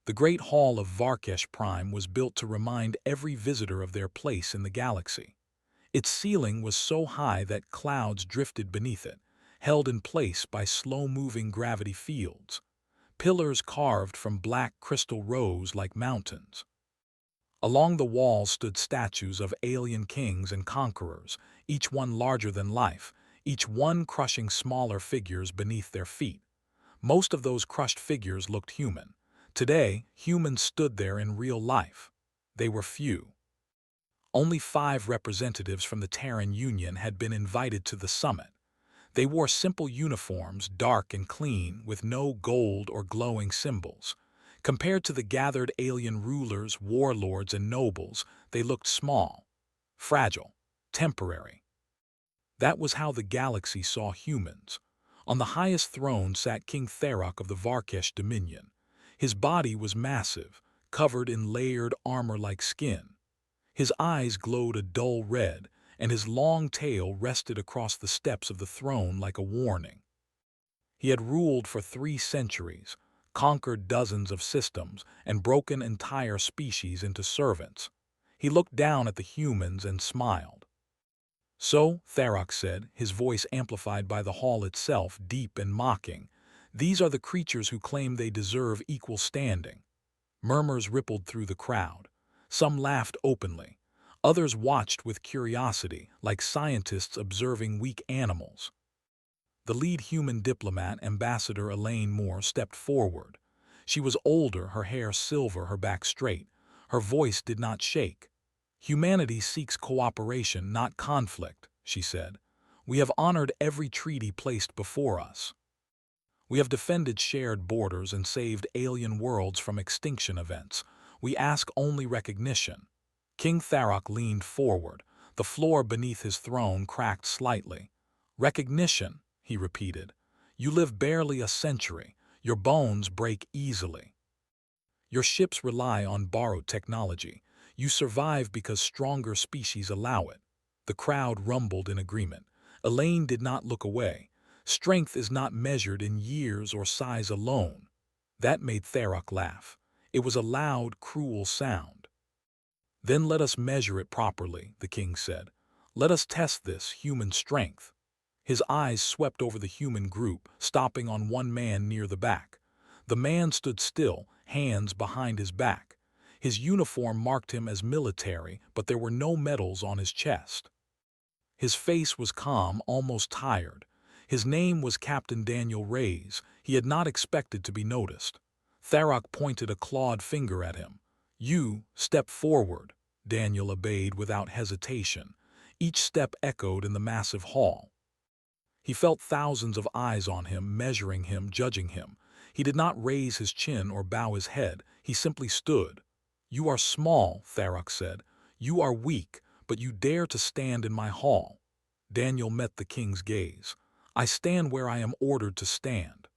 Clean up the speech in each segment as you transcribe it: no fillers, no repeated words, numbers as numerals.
The Great Hall of Varkesh Prime was built to remind every visitor of their place in the galaxy. Its ceiling was so high that clouds drifted beneath it, held in place by slow-moving gravity fields. Pillars carved from black crystal rose like mountains. Along the walls stood statues of alien kings and conquerors, each one larger than life, each one crushing smaller figures beneath their feet. Most of those crushed figures looked human. Today, humans stood there in real life. They were few. Only 5 representatives from the Terran Union had been invited to the summit. They wore simple uniforms, dark and clean, with no gold or glowing symbols. Compared to the gathered alien rulers, warlords, and nobles, they looked small, fragile, temporary. That was how the galaxy saw humans. On the highest throne sat King Tharok of the Varkesh Dominion. His body was massive, covered in layered armor-like skin. His eyes glowed a dull red, and his long tail rested across the steps of the throne like a warning. He had ruled for 3 centuries, conquered dozens of systems, and broken entire species into servants. He looked down at the humans and smiled. "So," Tharok said, his voice amplified by the hall itself, deep and mocking, "these are the creatures who claim they deserve equal standing." Murmurs rippled through the crowd. Some laughed openly. Others watched with curiosity, like scientists observing weak animals. The lead human diplomat, Ambassador Elaine Moore, stepped forward. She was older, her hair silver, her back straight. Her voice did not shake. "Humanity seeks cooperation, not conflict," she said. "We have honored every treaty placed before us. We have defended shared borders and saved alien worlds from extinction events. We ask only recognition." King Tharok leaned forward. The floor beneath his throne cracked slightly. "Recognition," he repeated. "You live barely a century. Your bones break easily. Your ships rely on borrowed technology. You survive because stronger species allow it." The crowd rumbled in agreement. Elaine did not look away. "Strength is not measured in years or size alone." That made Tharok laugh. It was a loud, cruel sound. "Then let us measure it properly," the king said. "Let us test this human strength." His eyes swept over the human group, stopping on one man near the back. The man stood still, hands behind his back. His uniform marked him as military, but there were no medals on his chest. His face was calm, almost tired. His name was Captain Daniel Reyes. He had not expected to be noticed. Tharok pointed a clawed finger at him. "You, step forward." Daniel obeyed without hesitation. Each step echoed in the massive hall. He felt thousands of eyes on him, measuring him, judging him. He did not raise his chin or bow his head. He simply stood. "You are small," Tharok said. "You are weak, but you dare to stand in my hall." Daniel met the king's gaze. "I stand where I am ordered to stand."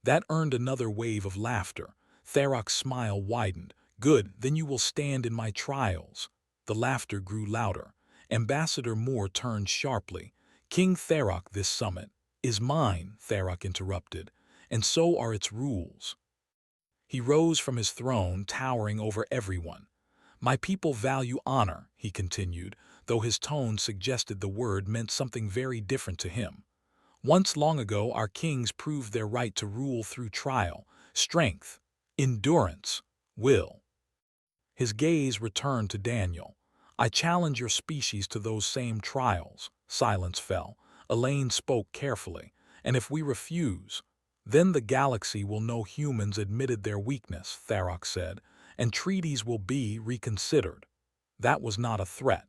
That earned another wave of laughter. Tharok's smile widened. "Good, then you will stand in my trials." The laughter grew louder. Ambassador Moore turned sharply. "King Tharok, this summit is mine," Tharok interrupted, "and so are its rules." He rose from his throne, towering over everyone. "My people value honor," he continued, though his tone suggested the word meant something very different to him. "Once long ago our kings proved their right to rule through trial, strength, endurance, will." His gaze returned to Daniel. "I challenge your species to those same trials." Silence fell. Elaine spoke carefully. "And if we refuse, then the galaxy will know humans admitted their weakness," Tharok said, "and treaties will be reconsidered." That was not a threat.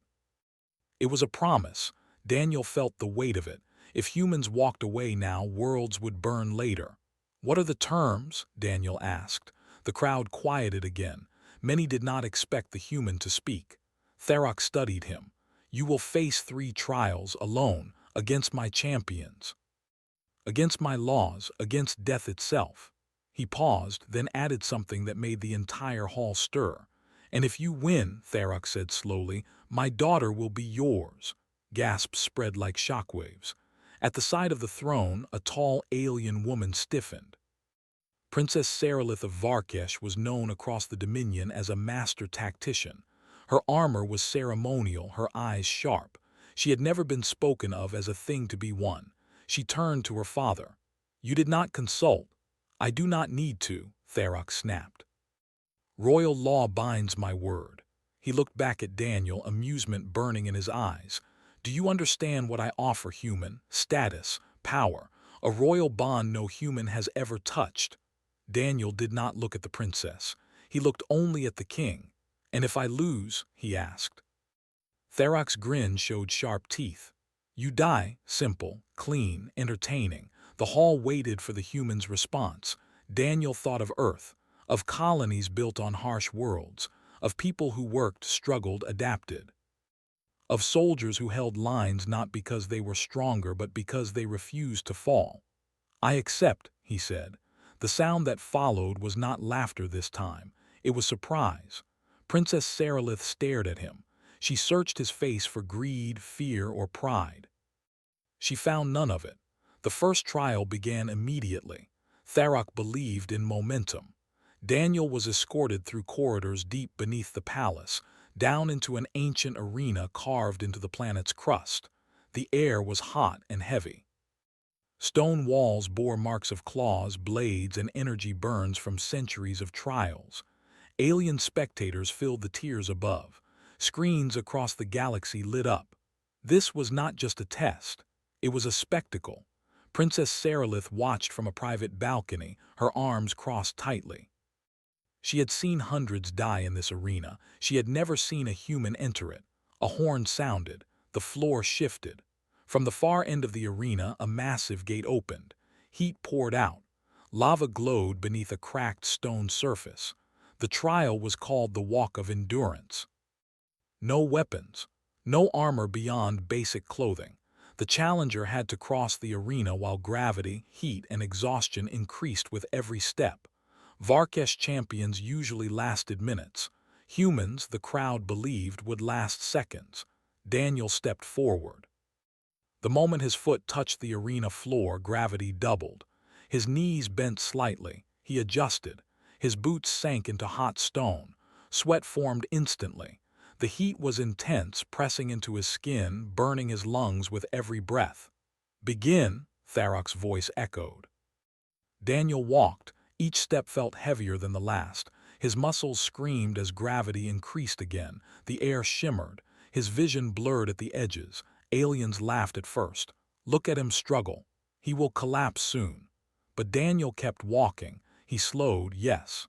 It was a promise. Daniel felt the weight of it. If humans walked away now, worlds would burn later. "What are the terms?" Daniel asked. The crowd quieted again. Many did not expect the human to speak. Tharok studied him. "You will face 3 trials alone, against my champions, against my laws, against death itself." He paused, then added something that made the entire hall stir. "And if you win," Tharok said slowly, "my daughter will be yours." Gasps spread like shockwaves. At the side of the throne, a tall alien woman stiffened. Princess Sarilith of Varkesh was known across the Dominion as a master tactician. Her armor was ceremonial, her eyes sharp. She had never been spoken of as a thing to be won. She turned to her father. "You did not consult." "I do not need to," Tharok snapped. "Royal law binds my word." He looked back at Daniel, amusement burning in his eyes. "Do you understand what I offer, human? Status, power, a royal bond no human has ever touched." Daniel did not look at the princess. He looked only at the king. "And if I lose?" he asked. Tharok's grin showed sharp teeth. "You die, simple, clean, entertaining." The hall waited for the human's response. Daniel thought of Earth, of colonies built on harsh worlds, of people who worked, struggled, adapted, of soldiers who held lines not because they were stronger but because they refused to fall. "I accept," he said. The sound that followed was not laughter this time. It was surprise. Princess Sarilith stared at him. She searched his face for greed, fear, or pride. She found none of it. The first trial began immediately. Tharok believed in momentum. Daniel was escorted through corridors deep beneath the palace, down into an ancient arena carved into the planet's crust. The air was hot and heavy. Stone walls bore marks of claws, blades, and energy burns from centuries of trials. Alien spectators filled the tiers above. Screens across the galaxy lit up. This was not just a test. It was a spectacle. Princess Sarilith watched from a private balcony, her arms crossed tightly. She had seen hundreds die in this arena. She had never seen a human enter it. A horn sounded. The floor shifted. From the far end of the arena, a massive gate opened. Heat poured out. Lava glowed beneath a cracked stone surface. The trial was called the Walk of Endurance. No weapons. No armor beyond basic clothing. The challenger had to cross the arena while gravity, heat, and exhaustion increased with every step. Varkesh champions usually lasted minutes. Humans, the crowd believed, would last seconds. Daniel stepped forward. The moment his foot touched the arena floor, gravity doubled. His knees bent slightly. He adjusted. His boots sank into hot stone. Sweat formed instantly. The heat was intense, pressing into his skin, burning his lungs with every breath. "Begin," Tharok's voice echoed. Daniel walked. Each step felt heavier than the last. His muscles screamed as gravity increased again. The air shimmered. His vision blurred at the edges. Aliens laughed at first. "Look at him struggle. He will collapse soon." But Daniel kept walking. He slowed, yes.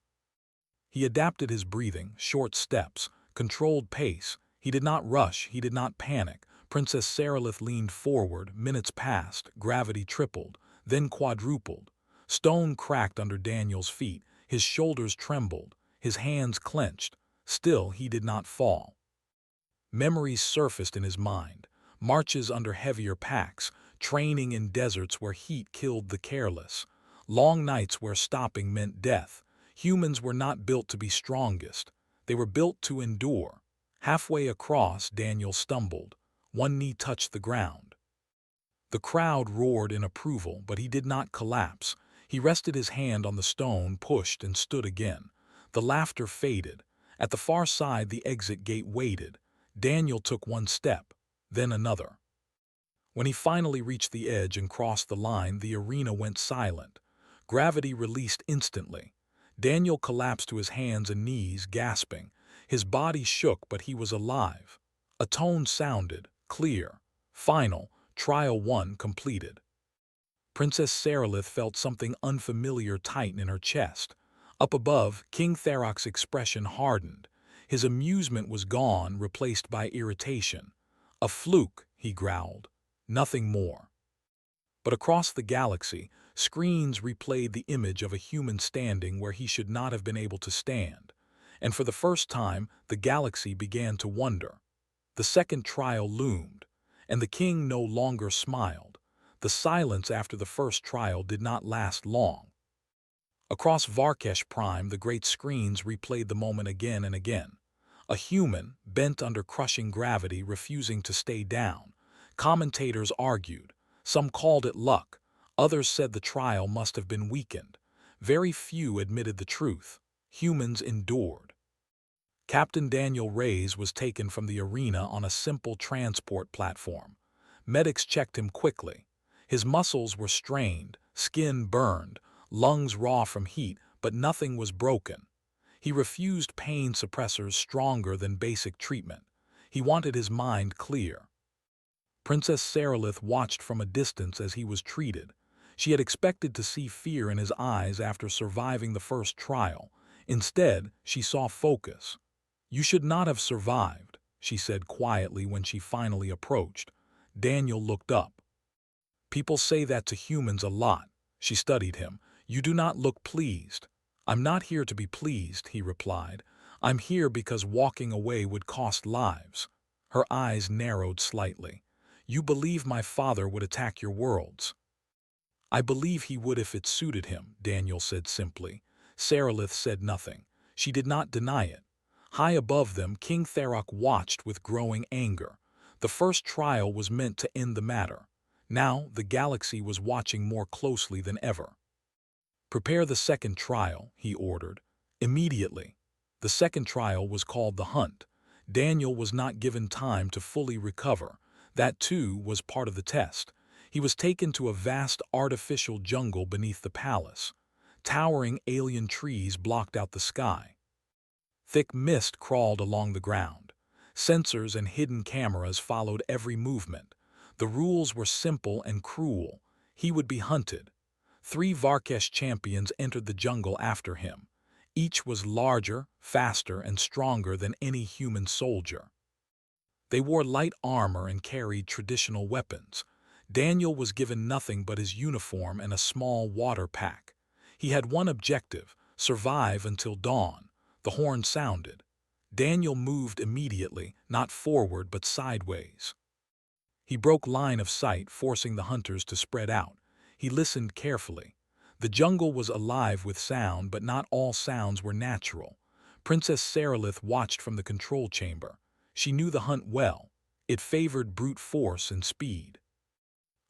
He adapted his breathing, short steps, controlled pace. He did not rush, he did not panic. Princess Sarilith leaned forward. Minutes passed. Gravity tripled, then quadrupled. Stone cracked under Daniel's feet. His shoulders trembled. His hands clenched. Still, he did not fall. Memories surfaced in his mind. Marches under heavier packs, training in deserts where heat killed the careless. Long nights where stopping meant death. Humans were not built to be strongest. They were built to endure. Halfway across, Daniel stumbled. One knee touched the ground. The crowd roared in approval, but he did not collapse. He rested his hand on the stone, pushed, and stood again. The laughter faded. At the far side, the exit gate waited. Daniel took one step, then another. When he finally reached the edge and crossed the line, the arena went silent. Gravity released instantly. Daniel collapsed to his hands and knees, gasping. His body shook, but he was alive. A tone sounded, clear. Final, trial 1 completed. Princess Sarilith felt something unfamiliar tighten in her chest. Up above, King Tharok's expression hardened. His amusement was gone, replaced by irritation. "A fluke," he growled. "Nothing more." But across the galaxy, screens replayed the image of a human standing where he should not have been able to stand. And for the first time, the galaxy began to wonder. The second trial loomed, and the king no longer smiled. The silence after the first trial did not last long. Across Varkesh Prime, the great screens replayed the moment again and again. A human, bent under crushing gravity, refusing to stay down. Commentators argued. Some called it luck. Others said the trial must have been weakened. Very few admitted the truth. Humans endured. Captain Daniel Reyes was taken from the arena on a simple transport platform. Medics checked him quickly. His muscles were strained, skin burned, lungs raw from heat, but nothing was broken. He refused pain suppressors stronger than basic treatment. He wanted his mind clear. Princess Sarilith watched from a distance as he was treated. She had expected to see fear in his eyes after surviving the first trial. Instead, she saw focus. "You should not have survived," she said quietly when she finally approached. Daniel looked up. "People say that to humans a lot." She studied him. "You do not look pleased." "I'm not here to be pleased," he replied. "I'm here because walking away would cost lives." Her eyes narrowed slightly. "You believe my father would attack your worlds." "I believe he would if it suited him," Daniel said simply. Sarilith said nothing. She did not deny it. High above them, King Tharok watched with growing anger. The first trial was meant to end the matter. Now the galaxy was watching more closely than ever. "Prepare the second trial," he ordered. Immediately. The second trial was called the Hunt. Daniel was not given time to fully recover. That, too, was part of the test. He was taken to a vast artificial jungle beneath the palace. Towering alien trees blocked out the sky. Thick mist crawled along the ground. Sensors and hidden cameras followed every movement. The rules were simple and cruel. He would be hunted. 3 Varkesh champions entered the jungle after him. Each was larger, faster, and stronger than any human soldier. They wore light armor and carried traditional weapons. Daniel was given nothing but his uniform and a small water pack. He had one objective: survive until dawn. The horn sounded. Daniel moved immediately, not forward but sideways. He broke line of sight, forcing the hunters to spread out. He listened carefully. The jungle was alive with sound, but not all sounds were natural. Princess Sarilith watched from the control chamber. She knew the hunt well. It favored brute force and speed.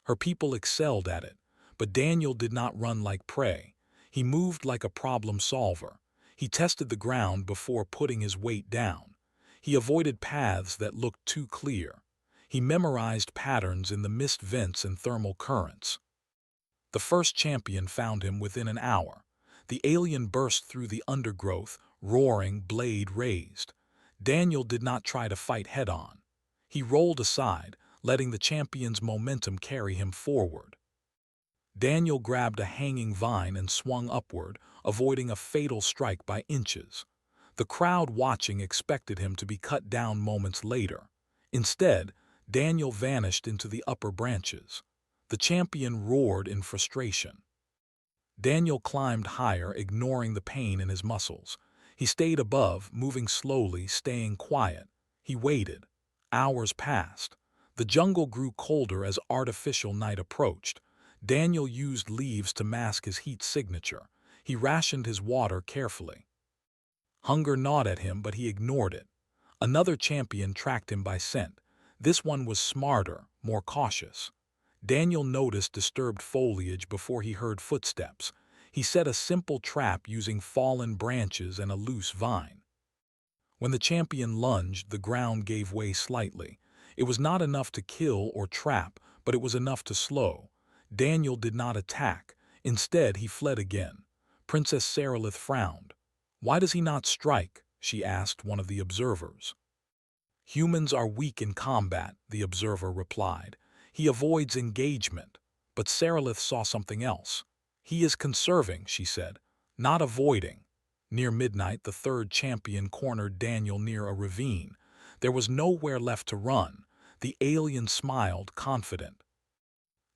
Her people excelled at it, but Daniel did not run like prey. He moved like a problem solver. He tested the ground before putting his weight down. He avoided paths that looked too clear. He memorized patterns in the mist vents and thermal currents. The first champion found him within an hour. The alien burst through the undergrowth, roaring, blade raised. Daniel did not try to fight head-on. He rolled aside, letting the champion's momentum carry him forward. Daniel grabbed a hanging vine and swung upward, avoiding a fatal strike by inches. The crowd watching expected him to be cut down moments later. Instead, Daniel vanished into the upper branches. The champion roared in frustration. Daniel climbed higher, ignoring the pain in his muscles. He stayed above, moving slowly, staying quiet. He waited. Hours passed. The jungle grew colder as artificial night approached. Daniel used leaves to mask his heat signature. He rationed his water carefully. Hunger gnawed at him, but he ignored it. Another champion tracked him by scent. This one was smarter, more cautious. Daniel noticed disturbed foliage before he heard footsteps. He set a simple trap using fallen branches and a loose vine. When the champion lunged, the ground gave way slightly. It was not enough to kill or trap, but it was enough to slow. Daniel did not attack. Instead, he fled again. Princess Sarilith frowned. "Why does he not strike?" she asked one of the observers. "Humans are weak in combat," the observer replied. "He avoids engagement." But Sarilith saw something else. "He is conserving," she said, "not avoiding." Near midnight, the third champion cornered Daniel near a ravine. There was nowhere left to run. The alien smiled, confident.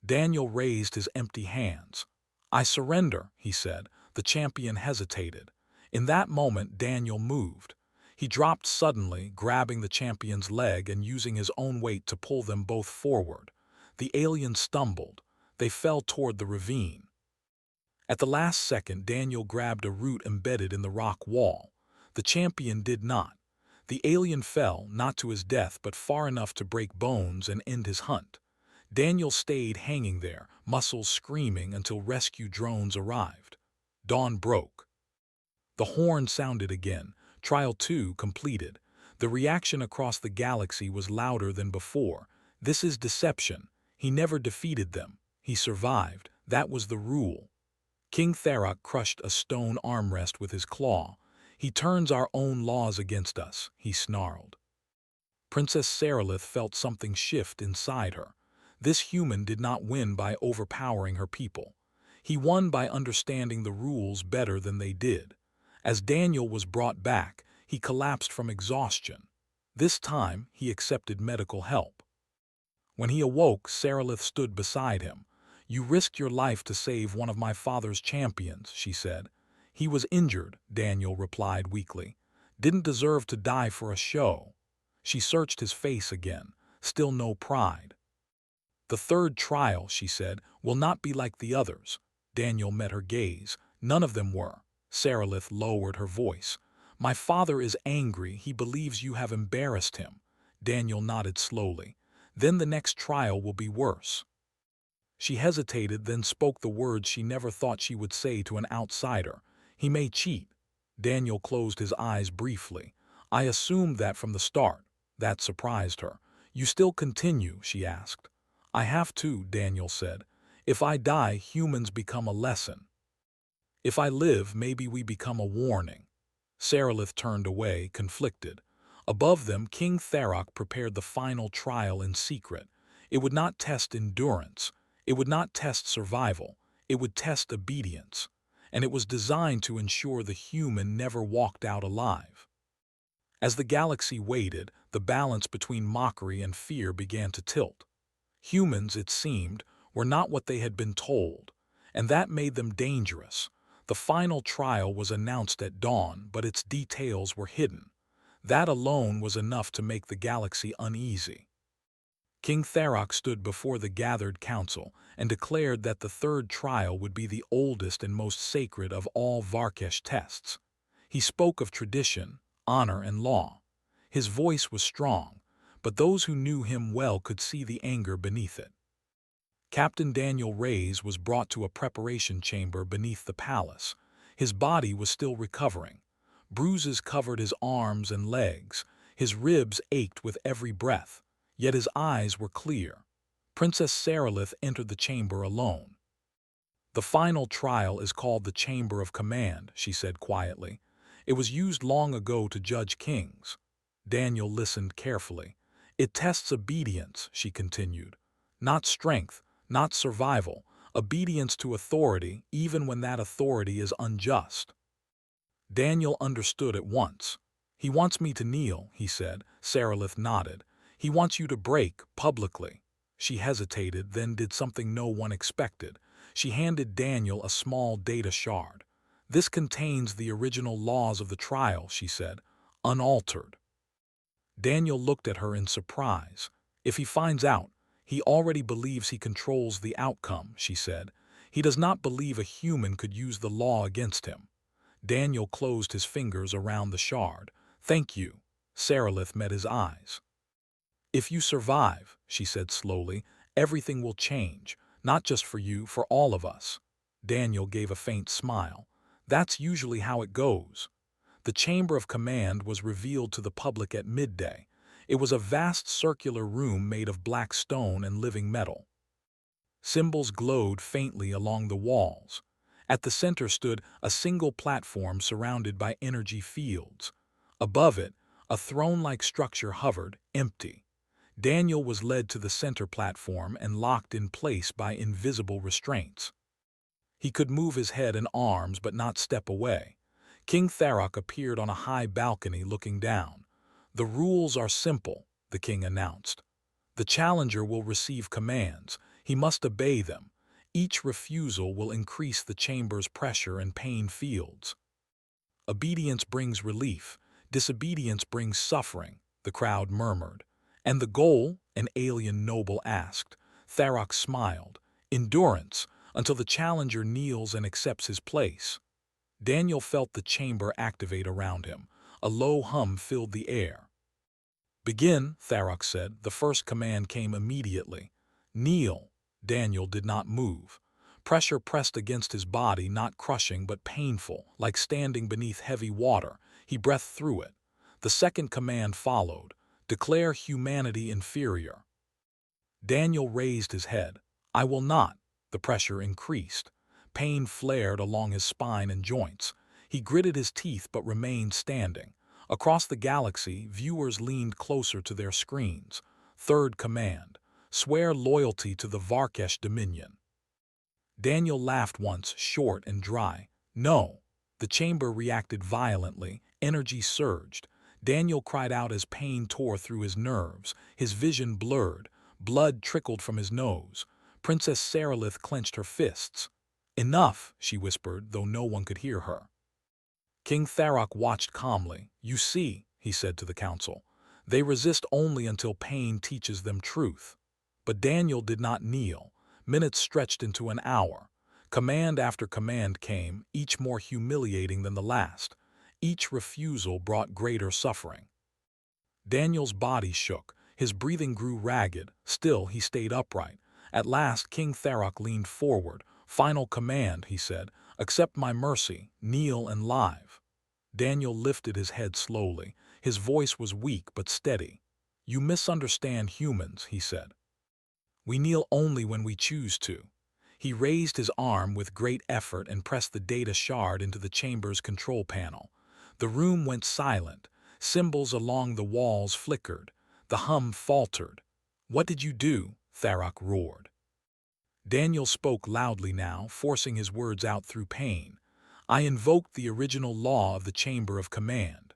Daniel raised his empty hands. "I surrender," he said. The champion hesitated. In that moment, Daniel moved. He dropped suddenly, grabbing the champion's leg and using his own weight to pull them both forward. The alien stumbled. They fell toward the ravine. At the last second, Daniel grabbed a root embedded in the rock wall. The champion did not. The alien fell, not to his death, but far enough to break bones and end his hunt. Daniel stayed hanging there, muscles screaming, until rescue drones arrived. Dawn broke. The horn sounded again. Trial 2 completed. The reaction across the galaxy was louder than before. This is deception. He never defeated them. He survived. That was the rule. King Tharok crushed a stone armrest with his claw. He turns our own laws against us, he snarled. Princess Sarilith felt something shift inside her. This human did not win by overpowering her people. He won by understanding the rules better than they did. As Daniel was brought back, he collapsed from exhaustion. This time, he accepted medical help. When he awoke, Sarilith stood beside him. "You risked your life to save one of my father's champions," she said. "He was injured," Daniel replied weakly. "Didn't deserve to die for a show." She searched his face again. Still no pride. "The third trial," she said, "will not be like the others." Daniel met her gaze. "None of them were." Sarilith lowered her voice. "My father is angry. He believes you have embarrassed him." Daniel nodded slowly. "Then the next trial will be worse." She hesitated, then spoke the words she never thought she would say to an outsider. "He may cheat." Daniel closed his eyes briefly. "I assumed that from the start." That surprised her. "You still continue?" she asked. "I have to," Daniel said. "If I die, humans become a lesson. If I live, maybe we become a warning." Sarilith turned away, conflicted. Above them, King Tharok prepared the final trial in secret. It would not test endurance. It would not test survival. It would test obedience. And it was designed to ensure the human never walked out alive. As the galaxy waited, the balance between mockery and fear began to tilt. Humans, it seemed, were not what they had been told, and that made them dangerous. The final trial was announced at dawn, but its details were hidden. That alone was enough to make the galaxy uneasy. King Tharok stood before the gathered council and declared that the third trial would be the oldest and most sacred of all Varkesh tests. He spoke of tradition, honor, and law. His voice was strong, but those who knew him well could see the anger beneath it. Captain Daniel Reyes was brought to a preparation chamber beneath the palace. His body was still recovering. Bruises covered his arms and legs. His ribs ached with every breath, yet his eyes were clear. Princess Sarilith entered the chamber alone. "The final trial is called the Chamber of Command," she said quietly. "It was used long ago to judge kings." Daniel listened carefully. "It tests obedience," she continued. "Not strength, not survival, obedience to authority, even when that authority is unjust." Daniel understood at once. "He wants me to kneel," he said. Sarilith nodded. "He wants you to break, publicly." She hesitated, then did something no one expected. She handed Daniel a small data shard. "This contains the original laws of the trial," she said, "unaltered." Daniel looked at her in surprise. "If he finds out, he already believes he controls the outcome," she said. "He does not believe a human could use the law against him." Daniel closed his fingers around the shard. "Thank you." Sarilith met his eyes. "If you survive," she said slowly, "everything will change, not just for you, for all of us." Daniel gave a faint smile. "That's usually how it goes." The Chamber of Command was revealed to the public at midday. It was a vast circular room made of black stone and living metal. Symbols glowed faintly along the walls. At the center stood a single platform surrounded by energy fields. Above it, a throne-like structure hovered, empty. Daniel was led to the center platform and locked in place by invisible restraints. He could move his head and arms but not step away. King Tharok appeared on a high balcony looking down. "The rules are simple," the king announced. "The challenger will receive commands. He must obey them. Each refusal will increase the chamber's pressure and pain fields. Obedience brings relief. Disobedience brings suffering," the crowd murmured. "And the goal?" an alien noble asked. Tharok smiled. "Endurance, until the challenger kneels and accepts his place." Daniel felt the chamber activate around him. A low hum filled the air. "Begin," Tharok said. The first command came immediately. "Kneel." Daniel did not move. Pressure pressed against his body, not crushing but painful, like standing beneath heavy water. He breathed through it. The second command followed. Declare humanity inferior. Daniel raised his head. I will not. The pressure increased. Pain flared along his spine and joints. He gritted his teeth but remained standing. Across the galaxy, viewers leaned closer to their screens. Third command. Swear loyalty to the Varkesh Dominion. Daniel laughed once, short and dry. No. The chamber reacted violently. Energy surged. Daniel cried out as pain tore through his nerves. His vision blurred. Blood trickled from his nose. Princess Sarilith clenched her fists. Enough, she whispered, though no one could hear her. King Tharok watched calmly. You see, he said to the council, they resist only until pain teaches them truth. But Daniel did not kneel. Minutes stretched into an hour. Command after command came, each more humiliating than the last. Each refusal brought greater suffering. Daniel's body shook. His breathing grew ragged. Still, he stayed upright. At last, King Tharok leaned forward. Final command, he said. Accept my mercy. Kneel and live. Daniel lifted his head slowly. His voice was weak but steady. You misunderstand humans, he said. We kneel only when we choose to. He raised his arm with great effort and pressed the data shard into the chamber's control panel. The room went silent. Symbols along the walls flickered. The hum faltered. What did you do? Tharok roared. Daniel spoke loudly now, forcing his words out through pain. I invoked the original law of the Chamber of Command.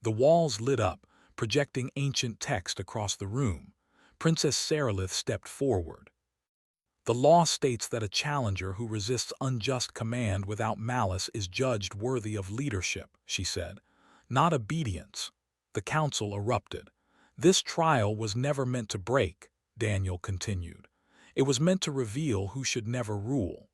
The walls lit up, projecting ancient text across the room. Princess Sarilith stepped forward. The law states that a challenger who resists unjust command without malice is judged worthy of leadership, she said. Not obedience. The council erupted. This trial was never meant to break, Daniel continued. It was meant to reveal who should never rule.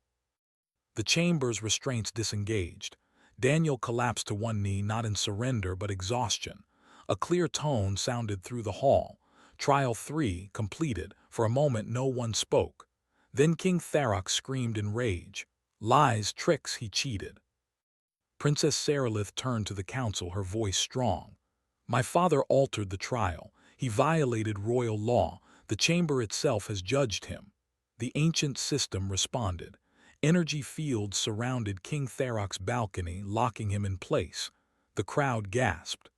The chamber's restraints disengaged. Daniel collapsed to one knee, not in surrender but exhaustion. A clear tone sounded through the hall. Trial 3 completed. For a moment no one spoke. Then King Tharok screamed in rage. Lies, tricks, he cheated. Princess Sarilith turned to the council, her voice strong. My father altered the trial. He violated royal law. The chamber itself has judged him. The ancient system responded. Energy fields surrounded King Tharok's balcony, locking him in place. The crowd gasped.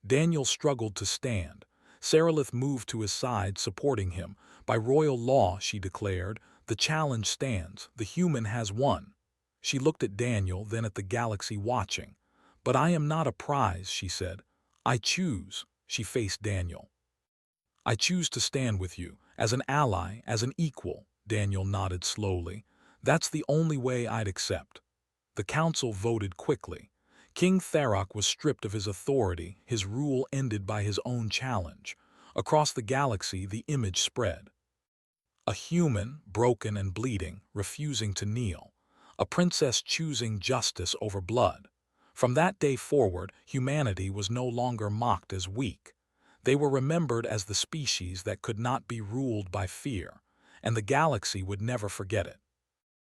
Daniel struggled to stand. Sarilith moved to his side, supporting him. By royal law, she declared, the challenge stands. The human has won. She looked at Daniel, then at the galaxy watching. But I am not a prize, she said. I choose. She faced Daniel. I choose to stand with you, as an ally, as an equal. Daniel nodded slowly. That's the only way I'd accept. The council voted quickly. King Tharok was stripped of his authority, his rule ended by his own challenge. Across the galaxy, the image spread. A human, broken and bleeding, refusing to kneel. A princess choosing justice over blood. From that day forward, humanity was no longer mocked as weak. They were remembered as the species that could not be ruled by fear, and the galaxy would never forget it.